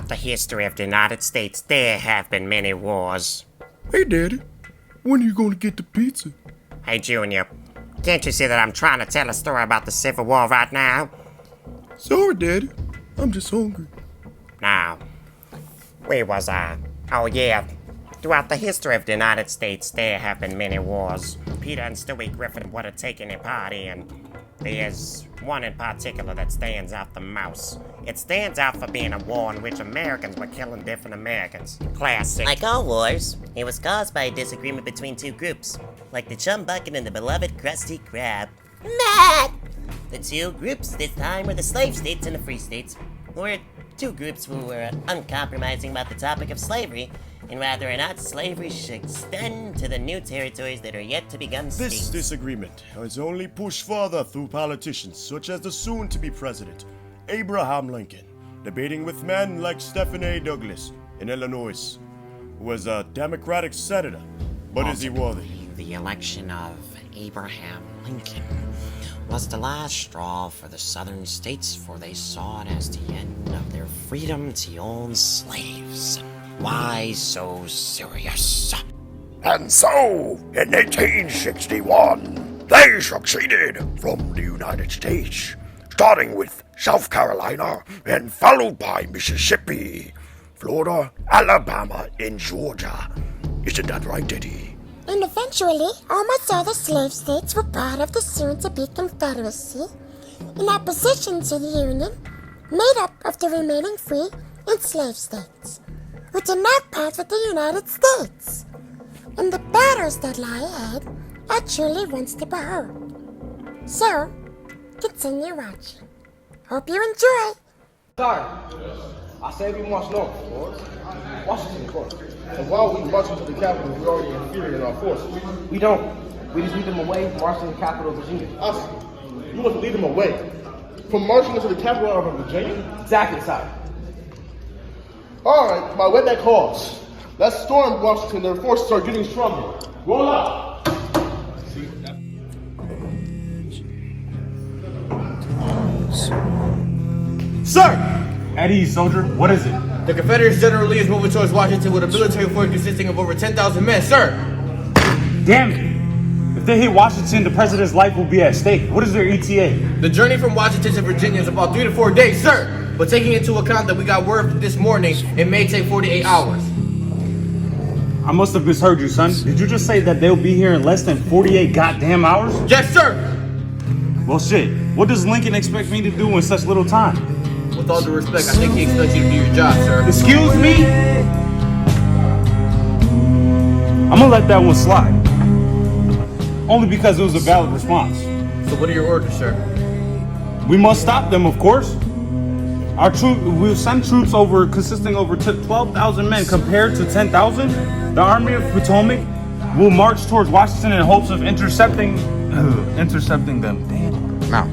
Throughout the history of the United States, there have been many wars. Hey, Daddy, when are you going to get the pizza? Hey, Junior, can't you see that I'm trying to tell a story about the Civil War right now? Sorry, Daddy. I'm just hungry. Now, oh yeah. Throughout the history of the United States, there have been many wars. Peter and Stewie Griffin would have taken a party, and there's one in particular that stands out the most. It stands out for being a war in which Americans were killing different Americans. Classic. Like all wars, it was caused by a disagreement between two groups, like the Chum Bucket and the beloved Krusty Krab. Matt! The two groups this time were the slave states and the free states, who were two groups who were uncompromising about the topic of slavery, and whether or not slavery should extend to the new territories that are yet to become states. This disagreement is only pushed further through politicians such as the soon-to-be president, Abraham Lincoln, debating with men like Stephen A. Douglas in Illinois, who was a Democratic senator, but is he worthy? The election of Abraham Lincoln was the last straw for the southern states, for they saw it as the end of their freedom to own slaves. Why so serious? And so, in 1861, they succeeded from the United States, starting with South Carolina and followed by Mississippi, Florida, Alabama, and Georgia. Isn't that right, Eddie? And eventually, almost all the slave states were part of the soon-to-be Confederacy, in opposition to the Union, made up of the remaining free enslaved states, which are not part of the United States. And the battles that lie ahead are truly ones to behold. So, continue watching. Hope you enjoy. Sorry, I say we march north, Lord. Washington, Court. And while we march into the capital, we're already inferior in our forces. We don't. We just lead them away, marching to the capital of Virginia. Us? You want to lead them away? From marching into the capital of Virginia? Exactly, sire. Alright, my way back calls. Let's storm Washington, their forces are getting stronger. Roll out! Sir! At ease, soldier. What is it? The Confederates General Lee is moving towards Washington with a military force consisting of over 10,000 men, sir! Damn it! If they hit Washington, the president's life will be at stake. What is their ETA? The journey from Washington to Virginia is about 3 to 4 days, sir! But taking into account that we got word this morning, it may take 48 hours. I must have misheard you, son. Did you just say that they'll be here in less than 48 goddamn hours? Yes, sir! Well, shit. What does Lincoln expect me to do in such little time? With all due respect, I think he expects you to do your job, sir. Excuse me? I'm gonna let that one slide. Only because it was a valid response. So what are your orders, sir? We must stop them, of course. We'll send troops over consisting over 12,000 men compared to 10,000. The Army of Potomac will march towards Washington in hopes of intercepting them. Damn. Now.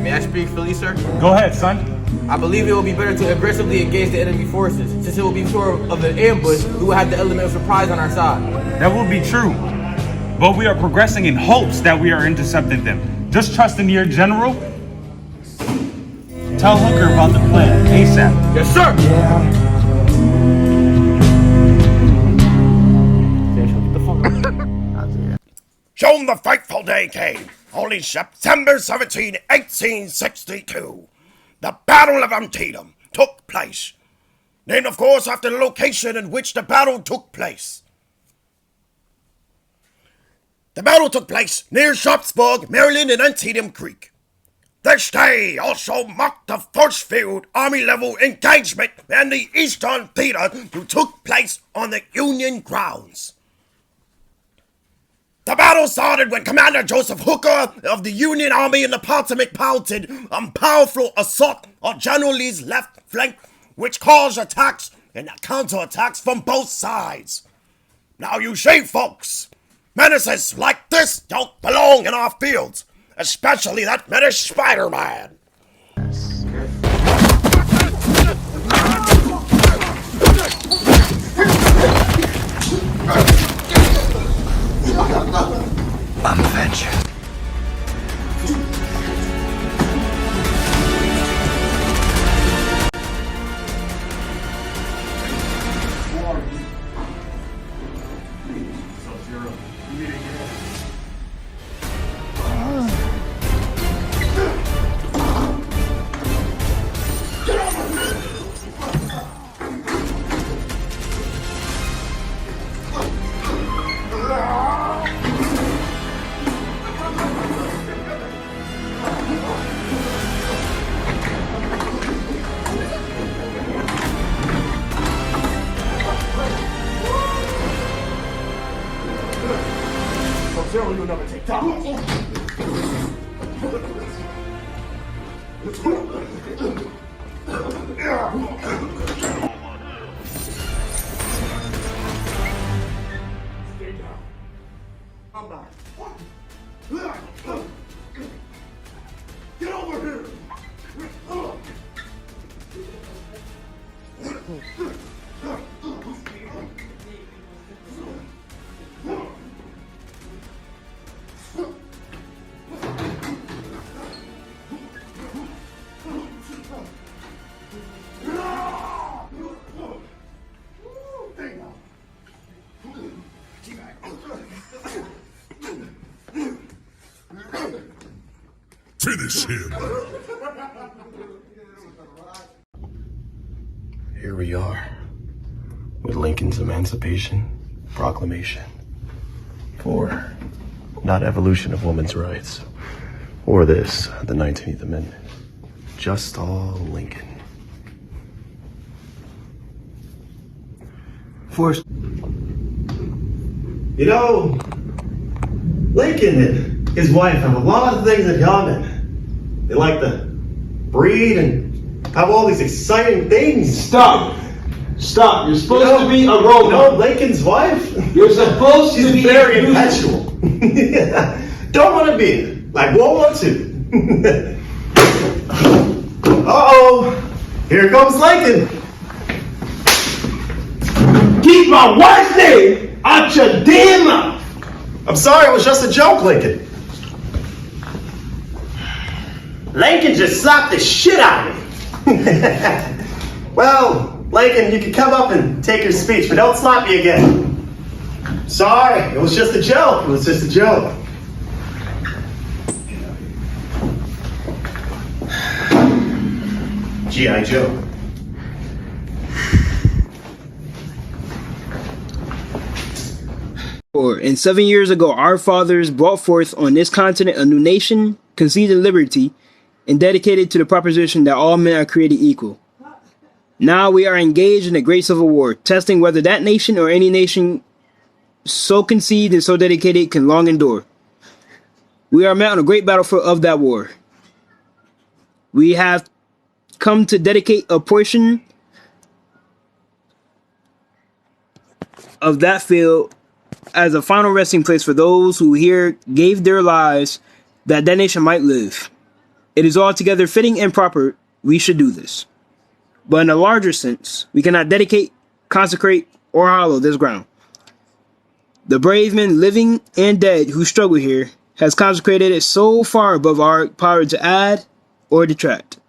May I speak freely, sir? Go ahead, son. I believe it will be better to aggressively engage the enemy forces. Since it will be sure of an ambush, we will have the element of surprise on our side. That will be true. But we are progressing in hopes that we are intercepting them. Just trust in your general. Tell Hooker about the plan, ASAP. Yes, sir! Soon the fateful day came, only September 17, 1862. The Battle of Antietam took place. Named, of course, after the location in which the battle took place. The battle took place near Sharpsburg, Maryland, and Antietam Creek. This day also marked the first field Army-level engagement in the Eastern Theater who took place on the Union grounds. The battle started when Commander Joseph Hooker of the Union Army in the Potomac mounted a powerful assault on General Lee's left flank, which caused attacks and counterattacks from both sides. Now you see, folks, menaces like this don't belong in our fields. Especially that menace Spider-Man. I'm vengeance. Zero, you'll never take top. I'm back. Get over here! Finish him. Here we are with Lincoln's Emancipation Proclamation for not evolution of women's rights or this, the 19th Amendment. Just all Lincoln. Forced. You know, Lincoln and his wife have a lot of things in common. They like to breed and have all these exciting things. Stop. You're supposed to be a robot. You know, Lincoln's wife? You're supposed to be very impetuous. Don't want to be, like, won't want to. Uh-oh. Here comes Lincoln. Keep my wife's name out your damn mouth. I'm sorry, it was just a joke, Lincoln. Lincoln just slapped the shit out of me. Well, Lincoln, you can come up and take your speech, but don't slap me again. Sorry, it was just a joke. It was just a joke. G.I. Joe. And 7 years ago, our fathers brought forth on this continent a new nation, conceded liberty, and dedicated to the proposition that all men are created equal. Now we are engaged in a great civil war, testing whether that nation or any nation so conceived and so dedicated can long endure. We are met on a great battlefield of that war. We have come to dedicate a portion of that field as a final resting place for those who here gave their lives that that nation might live. It is altogether fitting and proper we should do this. But in a larger sense, we cannot dedicate, consecrate, or hallow this ground. The brave men living and dead who struggle here has consecrated it so far above our power to add or detract.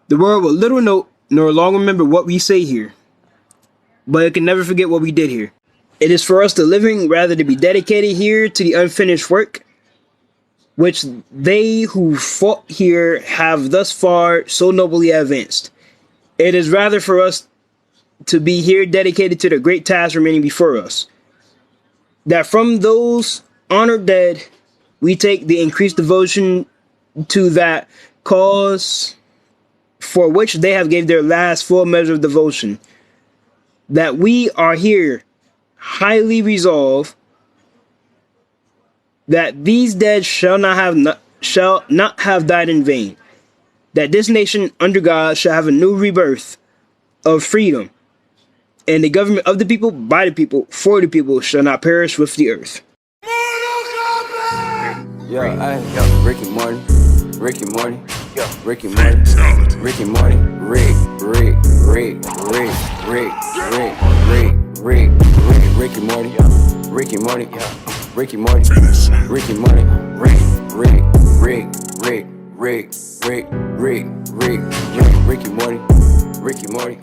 The world will little note nor long remember what we say here, but it can never forget what we did here. It is for us the living rather to be dedicated here to the unfinished work, which they who fought here have thus far so nobly advanced. It is rather for us to be here dedicated to the great task remaining before us, that from those honored dead, we take the increased devotion to that cause for which they have gave their last full measure of devotion, that we are here highly resolved that these dead shall not have died in vain, that this nation under God shall have a new rebirth of freedom, and the government of the people, by the people, for the people shall not perish with the earth. Yo, Rick and Morty, Rick and Morty, Rick and Morty, Rick and Morty, Rick and Morty, Rick and Morty, Rick and Morty, Rick and Morty, Rick and Morty, Rick and Morty.